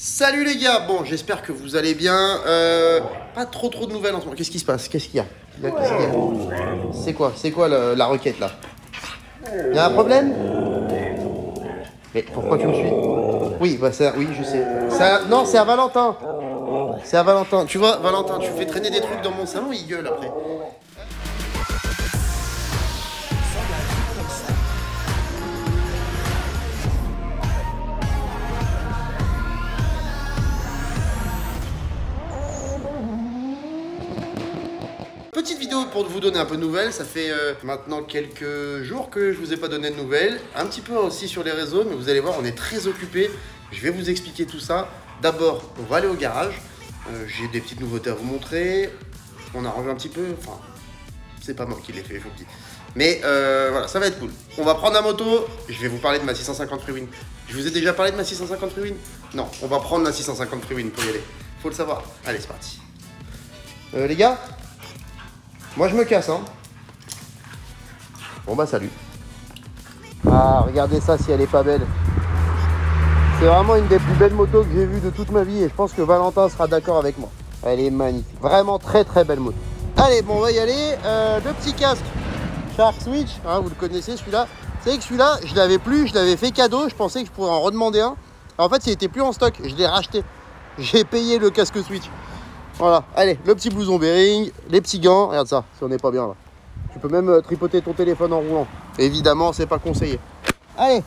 Salut les gars, bon j'espère que vous allez bien, pas trop de nouvelles en ce moment, qu'est-ce qui se passe, qu'est-ce qu'il y a, C'est quoi la requête là? Il y a un problème? Mais pourquoi tu me suis? Oui, bah ça, oui je sais, non c'est à Valentin, tu vois Valentin, tu fais traîner des trucs dans mon salon, il gueule après. Petite vidéo pour vous donner un peu de nouvelles, ça fait maintenant quelques jours que je vous ai pas donné de nouvelles, un petit peu aussi sur les réseaux, mais vous allez voir on est très occupés, je vais vous expliquer tout ça. D'abord on va aller au garage, j'ai des petites nouveautés à vous montrer, on a rangé un petit peu, enfin c'est pas moi qui l'ai fait, je vous le dis. Mais voilà, ça va être cool. On va prendre la moto, je vais vous parler de ma 650 Freewin. Je vous ai déjà parlé de ma 650 Freewin? Non, on va prendre ma 650 Freewin pour y aller, faut le savoir. Allez c'est parti. Les gars, moi je me casse hein. Bon bah salut. Ah regardez ça si elle est pas belle. C'est vraiment une des plus belles motos que j'ai vues de toute ma vie et je pense que Valentin sera d'accord avec moi. Elle est magnifique. Vraiment très belle moto. Allez bon on va y aller. Le petit casque Shark Switch, hein, vous le connaissez celui-là. Vous savez que celui-là je l'avais plus, je l'avais fait cadeau, je pensais que je pourrais en redemander un. Alors, en fait il était plus en stock, je l'ai racheté. J'ai payé le casque Switch. Voilà, allez, le petit blouson bearing, les petits gants, regarde ça, si on n'est pas bien là. Tu peux même tripoter ton téléphone en roulant. Évidemment, c'est pas conseillé. Allez.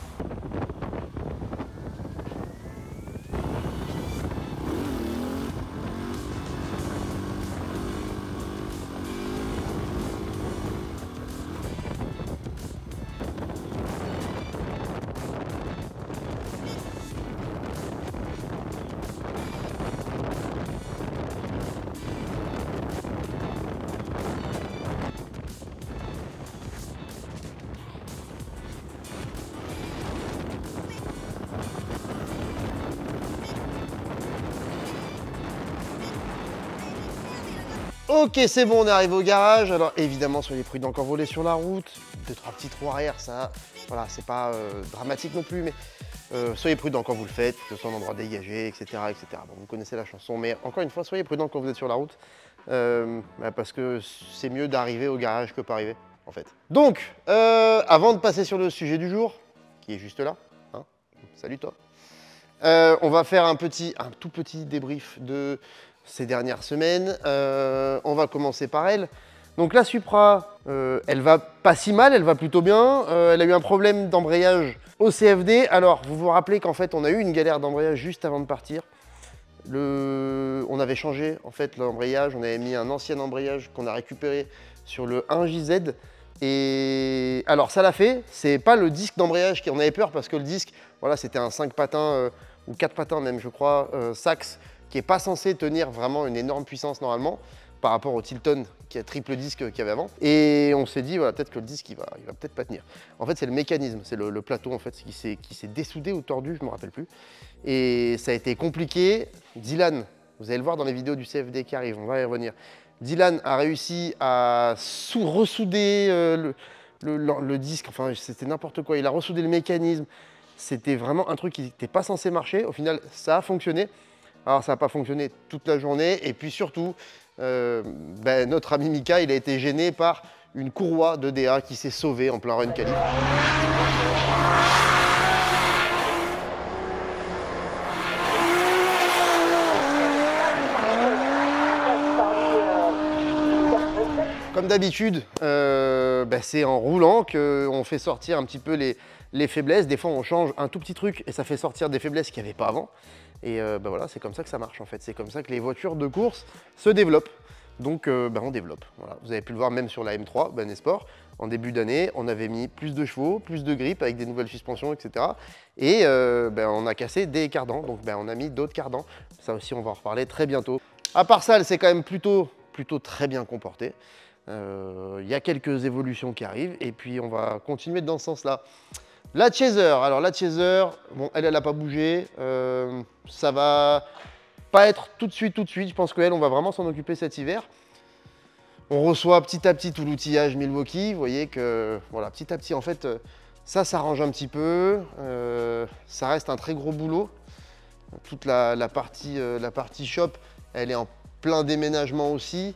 Ok, c'est bon, on est arrivé au garage. Alors évidemment, soyez prudents quand vous roulez sur la route. 2-3 petits trous arrière, ça, voilà, c'est pas dramatique non plus, mais soyez prudents quand vous le faites, que ce soit en endroit dégagé, etc., etc. Bon, vous connaissez la chanson, mais encore une fois, soyez prudents quand vous êtes sur la route, parce que c'est mieux d'arriver au garage que pas arriver, en fait. Donc, avant de passer sur le sujet du jour, qui est juste là, hein, salut toi, on va faire un tout petit débrief de ces dernières semaines. On va commencer par elle. Donc la Supra, elle va pas si mal, elle va plutôt bien. Elle a eu un problème d'embrayage au CFD. Alors, vous vous rappelez qu'en fait, on a eu une galère d'embrayage juste avant de partir. On avait changé en fait l'embrayage, on avait mis un ancien embrayage qu'on a récupéré sur le 1JZ. Et alors ça l'a fait, c'est pas le disque d'embrayage qui en avait peur parce que le disque, voilà, c'était un 5 patins ou 4 patins même je crois, Sachs, qui n'est pas censé tenir vraiment une énorme puissance normalement par rapport au Tilton qui a triple disque qu'il y avait avant. Et on s'est dit, voilà, peut-être que le disque il va peut-être pas tenir. En fait c'est le mécanisme, c'est le plateau en fait qui s'est dessoudé ou tordu, je me rappelle plus. Et ça a été compliqué. Dylan, vous allez le voir dans les vidéos du CFD qui arrivent, on va y revenir. Dylan a réussi à ressouder le disque, enfin c'était n'importe quoi, il a ressoudé le mécanisme. C'était vraiment un truc qui n'était pas censé marcher. Au final, ça a fonctionné. Alors ça n'a pas fonctionné toute la journée et puis surtout, notre ami Mika, il a été gêné par une courroie de DA qui s'est sauvée en plein run qualif. Comme d'habitude, c'est en roulant qu'on fait sortir un petit peu les faiblesses. Des fois, on change un tout petit truc et ça fait sortir des faiblesses qu'il n'y avait pas avant. Et voilà, c'est comme ça que ça marche en fait. C'est comme ça que les voitures de course se développent. Donc on développe. Voilà. Vous avez pu le voir même sur la M3, Sport. En début d'année, on avait mis plus de chevaux, plus de grippe avec des nouvelles suspensions, etc. Et on a cassé des cardans. Donc on a mis d'autres cardans. Ça aussi, on va en reparler très bientôt. À part ça, elle s'est quand même plutôt très bien comportée. Il y a quelques évolutions qui arrivent et puis on va continuer dans ce sens-là. La Chaser, alors la Chaser, bon, elle n'a pas bougé, ça va pas être tout de suite, je pense qu'elle, on va vraiment s'en occuper cet hiver. On reçoit petit à petit tout l'outillage Milwaukee, vous voyez que, voilà, petit à petit, en fait, ça s'arrange un petit peu, ça reste un très gros boulot. Toute la partie shop, elle est en plein déménagement aussi.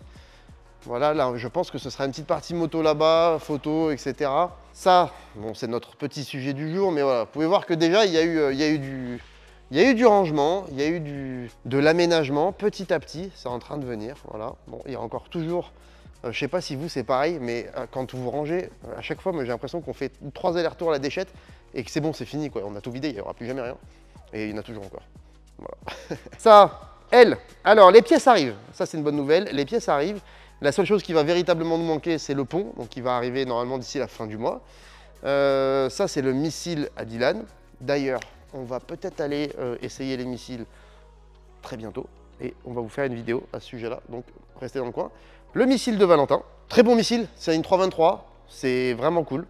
Voilà, là, je pense que ce sera une petite partie moto là-bas, photo, etc. Ça, bon, c'est notre petit sujet du jour, mais voilà, vous pouvez voir que déjà, il y a eu du rangement, il y a eu de l'aménagement petit à petit, c'est en train de venir, voilà. Bon, il y a encore toujours, je ne sais pas si vous c'est pareil, mais quand vous rangez, à chaque fois, moi j'ai l'impression qu'on fait 3 allers-retours à la déchette et que c'est bon, c'est fini, quoi. On a tout vidé, il n'y aura plus jamais rien. Et il y en a toujours encore. Voilà. Ça, alors les pièces arrivent, ça c'est une bonne nouvelle, les pièces arrivent. La seule chose qui va véritablement nous manquer, c'est le pont, donc qui va arriver normalement d'ici la fin du mois. Ça, c'est le missile à Dylan. D'ailleurs, on va peut-être aller essayer les missiles très bientôt. Et on va vous faire une vidéo à ce sujet-là, donc restez dans le coin. Le missile de Valentin, très bon missile, c'est une 323, c'est vraiment cool.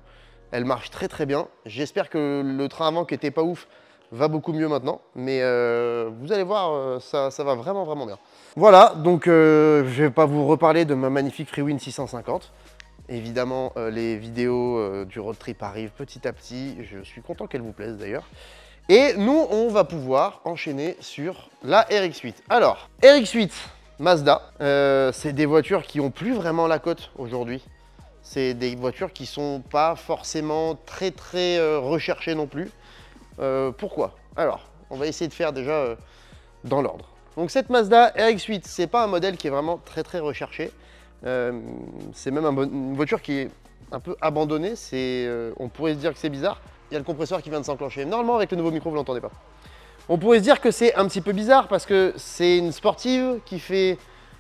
Elle marche très très bien. J'espère que le train avant qui était pas ouf va beaucoup mieux maintenant. Mais vous allez voir, ça va vraiment vraiment bien. Voilà, donc je ne vais pas vous reparler de ma magnifique Freewin 650. Évidemment, les vidéos du road trip arrivent petit à petit. Je suis content qu'elles vous plaisent d'ailleurs. Et nous, on va pouvoir enchaîner sur la RX-8. Alors, RX-8 Mazda, c'est des voitures qui n'ont plus vraiment la cote aujourd'hui. C'est des voitures qui ne sont pas forcément très recherchées non plus. Pourquoi? Alors, on va essayer de faire déjà dans l'ordre. Donc cette Mazda RX-8, c'est pas un modèle qui est vraiment très recherché. C'est même une voiture qui est un peu abandonnée. On pourrait se dire que c'est bizarre. Il y a le compresseur qui vient de s'enclencher. Normalement, avec le nouveau micro, vous ne l'entendez pas. On pourrait se dire que c'est un petit peu bizarre parce que c'est une sportive qui fait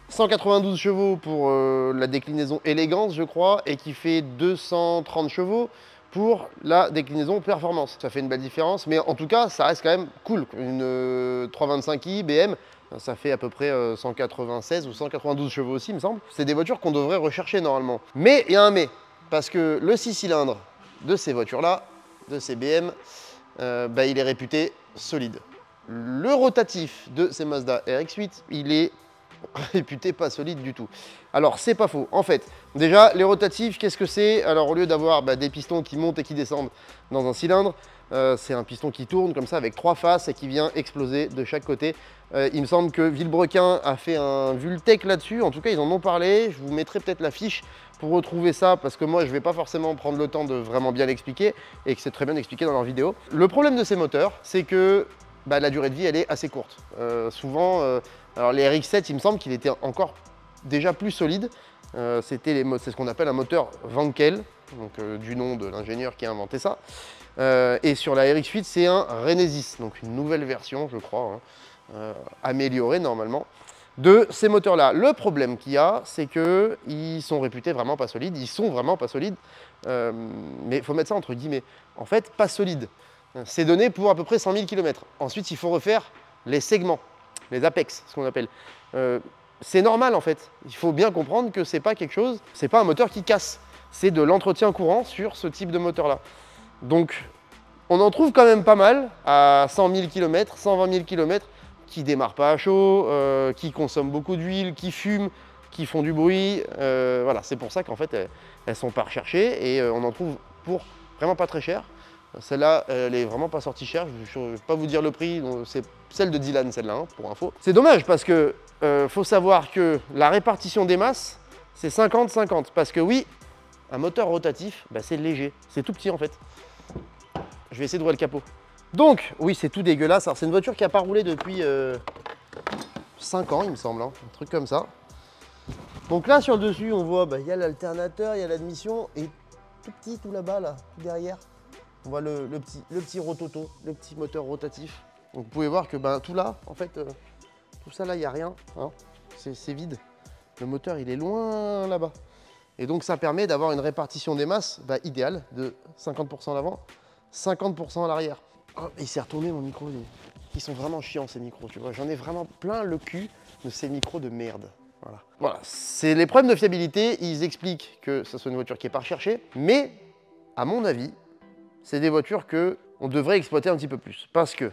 192 chevaux pour la déclinaison élégance, je crois, et qui fait 230 chevaux pour la déclinaison performance. Ça fait une belle différence, mais en tout cas, ça reste quand même cool. Une 325i BM, ça fait à peu près 196 ou 192 chevaux aussi, il me semble. C'est des voitures qu'on devrait rechercher normalement. Mais il y a un mais, parce que le 6 cylindres de ces voitures-là, de ces BM, il est réputé solide. Le rotatif de ces Mazda RX-8, il est réputé pas solide du tout. Alors c'est pas faux. En fait, déjà les rotatifs, qu'est-ce que c'est? Alors au lieu d'avoir des pistons qui montent et qui descendent dans un cylindre, c'est un piston qui tourne comme ça avec 3 faces et qui vient exploser de chaque côté. Il me semble que Villebrequin a fait un Vultec là-dessus. En tout cas, ils en ont parlé. Je vous mettrai peut-être la fiche pour retrouver ça parce que moi, je vais pas forcément prendre le temps de vraiment bien l'expliquer et que c'est très bien expliqué dans leur vidéo. Le problème de ces moteurs, c'est que la durée de vie, elle est assez courte. Souvent, alors les RX-7, il me semble qu'il était encore déjà plus solide. C'est ce qu'on appelle un moteur Wankel, donc du nom de l'ingénieur qui a inventé ça. Et sur la RX-8, c'est un Renesis, donc une nouvelle version, je crois, améliorée normalement, de ces moteurs-là. Le problème qu'il y a, c'est qu'ils sont réputés vraiment pas solides. Ils sont vraiment pas solides, mais il faut mettre ça entre guillemets. En fait, pas solide. C'est donné pour à peu près 100 000 km. Ensuite, il faut refaire les segments, les apex, ce qu'on appelle. C'est normal en fait. Il faut bien comprendre que c'est pas quelque chose, c'est pas un moteur qui casse. C'est de l'entretien courant sur ce type de moteur-là. Donc, on en trouve quand même pas mal à 100 000 km, 120 000 km, qui démarrent pas à chaud, qui consomment beaucoup d'huile, qui fument, qui font du bruit. Voilà, c'est pour ça qu'en fait, elles sont pas recherchées et on en trouve pour vraiment pas très cher. Celle-là, elle est vraiment pas sortie chère. Je ne vais pas vous dire le prix. C'est celle de Dylan, celle-là, pour info. C'est dommage parce que faut savoir que la répartition des masses, c'est 50-50. Parce que oui, un moteur rotatif, c'est léger. C'est tout petit en fait. Je vais essayer d'ouvrir le capot. Donc, oui, c'est tout dégueulasse. C'est une voiture qui n'a pas roulé depuis 5 ans, il me semble. Un truc comme ça. Donc là, sur le dessus, on voit, il y a l'alternateur, il y a l'admission. Et tout petit, tout là-bas, là, tout derrière. On voit le petit rototo, le petit moteur rotatif. Donc vous pouvez voir que tout là, en fait, tout ça là, il n'y a rien. Hein. C'est vide. Le moteur, il est loin là-bas. Et donc ça permet d'avoir une répartition des masses idéale de 50% à l'avant, 50% à l'arrière. Oh, il s'est retourné mon micro. Ils sont vraiment chiants ces micros, tu vois. J'en ai vraiment plein le cul de ces micros de merde. Voilà. C'est les problèmes de fiabilité. Ils expliquent que ce soit une voiture qui n'est pas recherchée. Mais, à mon avis, c'est des voitures qu'on devrait exploiter un petit peu plus. Parce que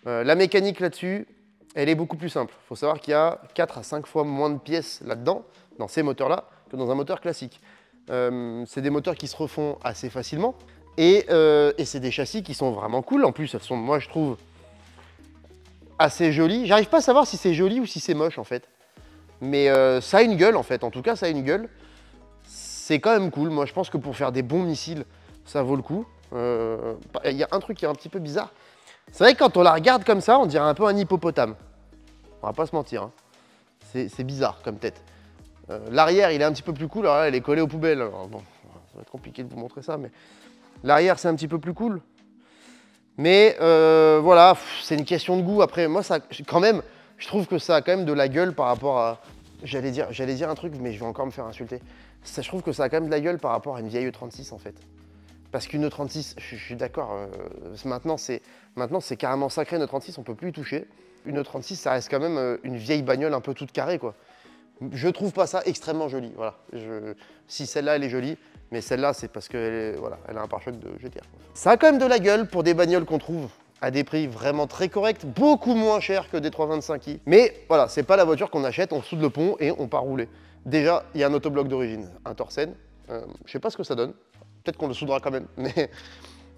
la mécanique là-dessus, elle est beaucoup plus simple. Il faut savoir qu'il y a 4 à 5 fois moins de pièces là-dedans, dans ces moteurs-là, que dans un moteur classique. C'est des moteurs qui se refont assez facilement. Et c'est des châssis qui sont vraiment cool. En plus, elles sont, moi je trouve, assez joli. J'arrive pas à savoir si c'est joli ou si c'est moche en fait. Mais ça a une gueule en fait, en tout cas ça a une gueule. C'est quand même cool, moi je pense que pour faire des bons missiles, ça vaut le coup. Il y a un truc qui est un petit peu bizarre. C'est vrai que quand on la regarde comme ça, on dirait un peu un hippopotame. On va pas se mentir, hein. C'est bizarre comme tête. L'arrière il est un petit peu plus cool, alors là elle est collée aux poubelles. Alors, bon, ça va être compliqué de vous montrer ça, mais l'arrière c'est un petit peu plus cool. Mais voilà, c'est une question de goût. Après, moi, ça, quand même, je trouve que ça a quand même de la gueule par rapport à... J'allais dire un truc, mais je vais encore me faire insulter. Ça, je trouve que ça a quand même de la gueule par rapport à une vieille E36, en fait. Parce qu'une E36, je suis d'accord, maintenant, c'est carrément sacré, une E36, on peut plus y toucher. Une E36, ça reste quand même une vieille bagnole un peu toute carrée, quoi. Je trouve pas ça extrêmement joli, voilà. Si celle-là, elle est jolie, mais celle-là, c'est parce qu'elle voilà, elle a un pare-choc de GTR. Ça a quand même de la gueule pour des bagnoles qu'on trouve à des prix vraiment très corrects, beaucoup moins chers que des 325i. Mais voilà, c'est pas la voiture qu'on achète, on soude le pont et on part rouler. Déjà, il y a un autobloc d'origine, un Torsen. Je sais pas ce que ça donne, peut-être qu'on le soudera quand même,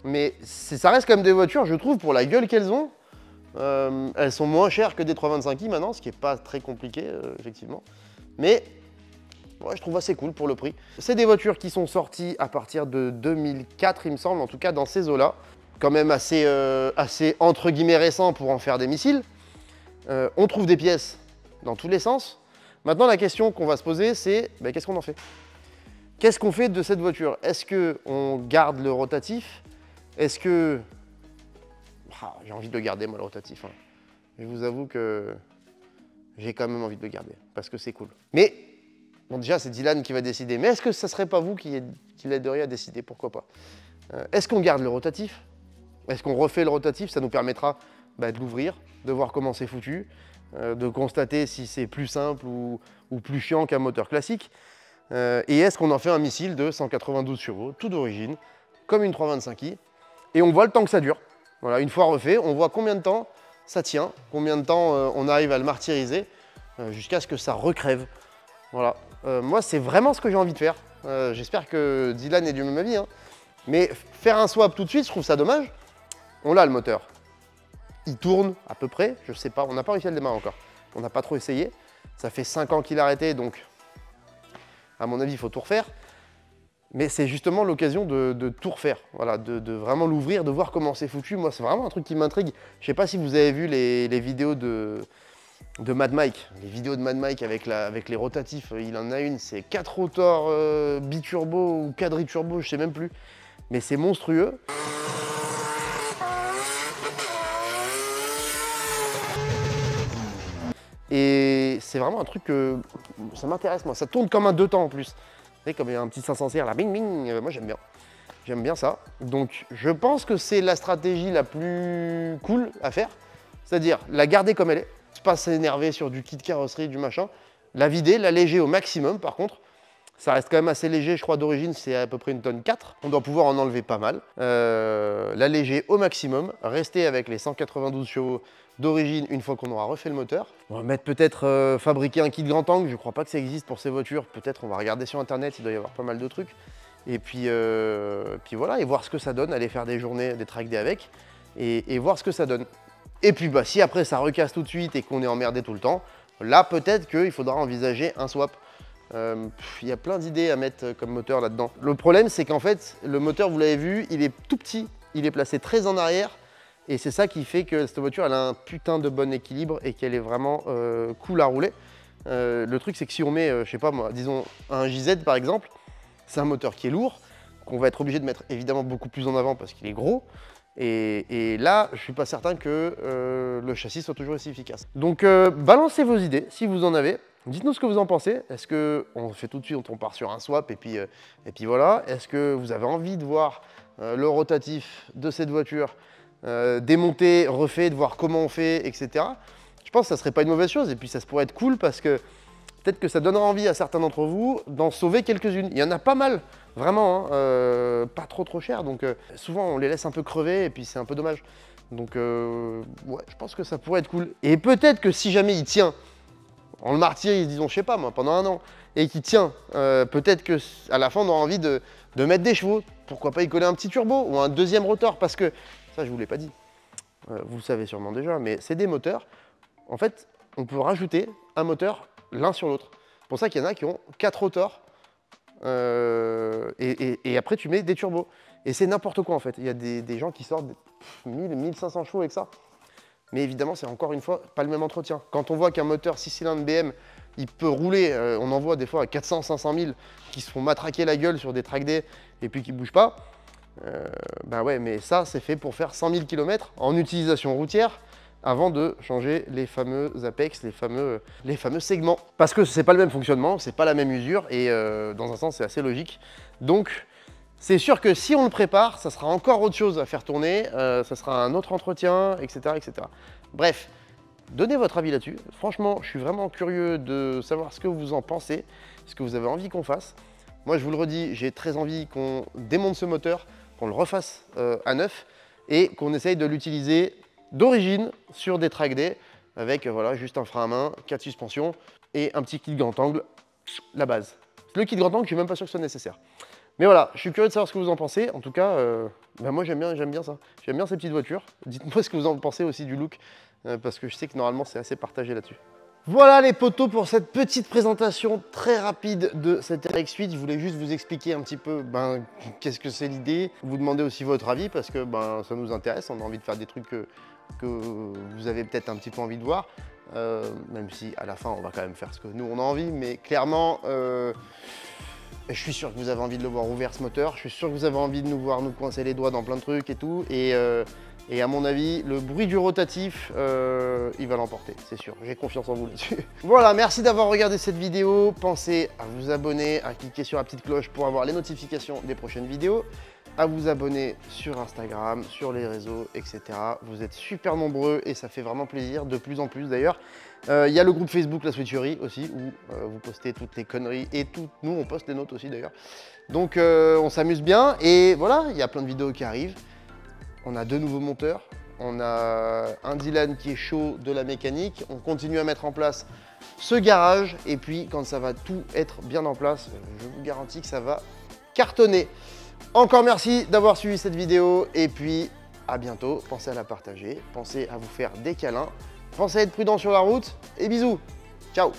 mais ça reste quand même des voitures, je trouve, pour la gueule qu'elles ont. Elles sont moins chères que des 325i maintenant, ce qui n'est pas très compliqué, effectivement. Mais ouais, je trouve assez cool pour le prix. C'est des voitures qui sont sorties à partir de 2004, il me semble, en tout cas dans ces eaux-là. Quand même assez entre guillemets récent pour en faire des missiles. On trouve des pièces dans tous les sens. Maintenant, la question qu'on va se poser, c'est ben, qu'est-ce qu'on en fait? Qu'est-ce qu'on fait de cette voiture? Est-ce qu'on garde le rotatif? Est-ce que... Ah, j'ai envie de le garder, moi, le rotatif. Hein. Je vous avoue que j'ai quand même envie de le garder, parce que c'est cool. Mais, bon, déjà, c'est Dylan qui va décider. Mais est-ce que ça ne serait pas vous qui l'aideriez à décider? Pourquoi pas? Est-ce qu'on garde le rotatif? Est-ce qu'on refait le rotatif? Ça nous permettra bah, de l'ouvrir, de voir comment c'est foutu, de constater si c'est plus simple ou plus chiant qu'un moteur classique. Et est-ce qu'on en fait un missile de 192 chevaux, tout d'origine, comme une 325i, et on voit le temps que ça dure. Voilà, une fois refait, on voit combien de temps ça tient, combien de temps on arrive à le martyriser, jusqu'à ce que ça recrève. Voilà. Moi, c'est vraiment ce que j'ai envie de faire. J'espère que Dylan est du même avis. Hein. Mais faire un swap tout de suite, je trouve ça dommage. On l'a le moteur. Il tourne à peu près, je sais pas, on n'a pas réussi à le démarrer encore. On n'a pas trop essayé. Ça fait 5 ans qu'il a arrêté, donc à mon avis, il faut tout refaire. Mais c'est justement l'occasion de tout refaire, voilà, de vraiment l'ouvrir, de voir comment c'est foutu. Moi, c'est vraiment un truc qui m'intrigue. Je sais pas si vous avez vu les vidéos de Mad Mike. Les vidéos de Mad Mike avec les rotatifs, il en a une, c'est 4 rotors biturbo ou quadriturbo, je sais même plus. Mais c'est monstrueux. Et c'est vraiment un truc que ça m'intéresse, moi. Ça tourne comme un 2 temps en plus. Vous savez, comme il y a un petit 500 CR là, bing bing, moi j'aime bien. J'aime bien ça. Donc je pense que c'est la stratégie la plus cool à faire. C'est-à-dire la garder comme elle est, pas s'énerver sur du kit carrosserie, du machin. La vider, l'alléger au maximum par contre. Ça reste quand même assez léger, je crois d'origine c'est à peu près 1,4 tonne. On doit pouvoir en enlever pas mal. L'alléger au maximum, rester avec les 192 chevaux d'origine une fois qu'on aura refait le moteur. On va mettre peut-être fabriquer un kit grand angle, je crois pas que ça existe pour ces voitures. Peut-être on va regarder sur internet, il doit y avoir pas mal de trucs. Et puis voilà, et voir ce que ça donne, aller faire des journées, des track day avec, et voir ce que ça donne. Et puis bah, si après ça recasse tout de suite et qu'on est emmerdé tout le temps, là peut-être qu'il faudra envisager un swap. Il y a plein d'idées à mettre comme moteur là-dedans. Le problème c'est qu'en fait, le moteur, vous l'avez vu, il est tout petit, il est placé très en arrière, et c'est ça qui fait que cette voiture elle a un putain de bon équilibre et qu'elle est vraiment cool à rouler. Le truc c'est que si on met, je sais pas moi, disons un JZ par exemple, c'est un moteur qui est lourd, qu'on va être obligé de mettre évidemment beaucoup plus en avant parce qu'il est gros. Et là, je suis pas certain que le châssis soit toujours aussi efficace. Donc balancez vos idées si vous en avez. Dites-nous ce que vous en pensez. Est-ce qu'on fait tout de suite, on part sur un swap et puis voilà. Est-ce que vous avez envie de voir le rotatif de cette voiture démonté, refait, de voir comment on fait, etc. Je pense que ça serait pas une mauvaise chose et puis ça pourrait être cool parce que peut-être que ça donnera envie à certains d'entre vous d'en sauver quelques-unes. Il y en a pas mal, vraiment, hein, pas trop cher. Donc souvent on les laisse un peu crever et puis c'est un peu dommage. Donc ouais, je pense que ça pourrait être cool. Et peut-être que si jamais il tient, on le martyrise, disons, je sais pas moi, pendant 1 an, et qu'il tient, peut-être qu'à la fin on aura envie de mettre des chevaux. Pourquoi pas y coller un petit turbo ou un deuxième rotor, parce que, ça je vous l'ai pas dit, vous le savez sûrement déjà, mais c'est des moteurs. En fait, on peut rajouter un moteur l'un sur l'autre. C'est pour ça qu'il y en a qui ont 4 rotors. Et après, tu mets des turbos. Et c'est n'importe quoi en fait. Il y a des gens qui sortent 1000, 1500 chevaux avec ça. Mais évidemment, c'est encore une fois pas le même entretien. Quand on voit qu'un moteur 6 cylindres BM, il peut rouler, on en voit des fois à 400, 500 000 qui se font matraquer la gueule sur des track day et puis qui ne bougent pas. Ben ouais, mais ça, c'est fait pour faire 100 000 km en utilisation routière avant de changer les fameux apex, les fameux segments. Parce que c'est pas le même fonctionnement, c'est pas la même usure et dans un sens, c'est assez logique. Donc, c'est sûr que si on le prépare, ça sera encore autre chose à faire tourner, ça sera un autre entretien, etc., etc. Bref, donnez votre avis là-dessus. Franchement, je suis vraiment curieux de savoir ce que vous en pensez, ce que vous avez envie qu'on fasse. Moi, je vous le redis, j'ai très envie qu'on démonte ce moteur, qu'on le refasse à neuf et qu'on essaye de l'utiliser d'origine sur des track day avec voilà, juste un frein à main, 4 suspensions et un petit kit grand angle, la base. Le kit grand angle, je suis même pas sûr que ce soit nécessaire. Mais voilà, je suis curieux de savoir ce que vous en pensez. En tout cas, ben moi j'aime bien ça. J'aime bien ces petites voitures. Dites-moi ce que vous en pensez aussi du look, parce que je sais que normalement c'est assez partagé là-dessus. Voilà les potos pour cette petite présentation très rapide de cette RX-8. Je voulais juste vous expliquer un petit peu qu'est-ce que c'est l'idée. Vous demander aussi votre avis parce que ça nous intéresse. On a envie de faire des trucs que vous avez peut-être un petit peu envie de voir. Même si à la fin on va quand même faire ce que nous on a envie. Mais clairement, je suis sûr que vous avez envie de le voir ouvert ce moteur. Je suis sûr que vous avez envie de nous voir nous coincer les doigts dans plein de trucs et tout. Et à mon avis, le bruit du rotatif, il va l'emporter, c'est sûr. J'ai confiance en vous là-dessus. Voilà, merci d'avoir regardé cette vidéo. Pensez à vous abonner, à cliquer sur la petite cloche pour avoir les notifications des prochaines vidéos, à vous abonner sur Instagram, sur les réseaux, etc. Vous êtes super nombreux et ça fait vraiment plaisir, de plus en plus d'ailleurs. Il y a le groupe Facebook La Switcherie aussi, où vous postez toutes les conneries et nous on poste les notes aussi d'ailleurs. Donc on s'amuse bien et voilà, il y a plein de vidéos qui arrivent. On a 2 nouveaux monteurs, on a un Dylan qui est chaud de la mécanique, on continue à mettre en place ce garage et puis quand ça va tout être bien en place, je vous garantis que ça va cartonner. Encore merci d'avoir suivi cette vidéo et puis à bientôt. Pensez à la partager, pensez à vous faire des câlins, pensez à être prudent sur la route et bisous. Ciao.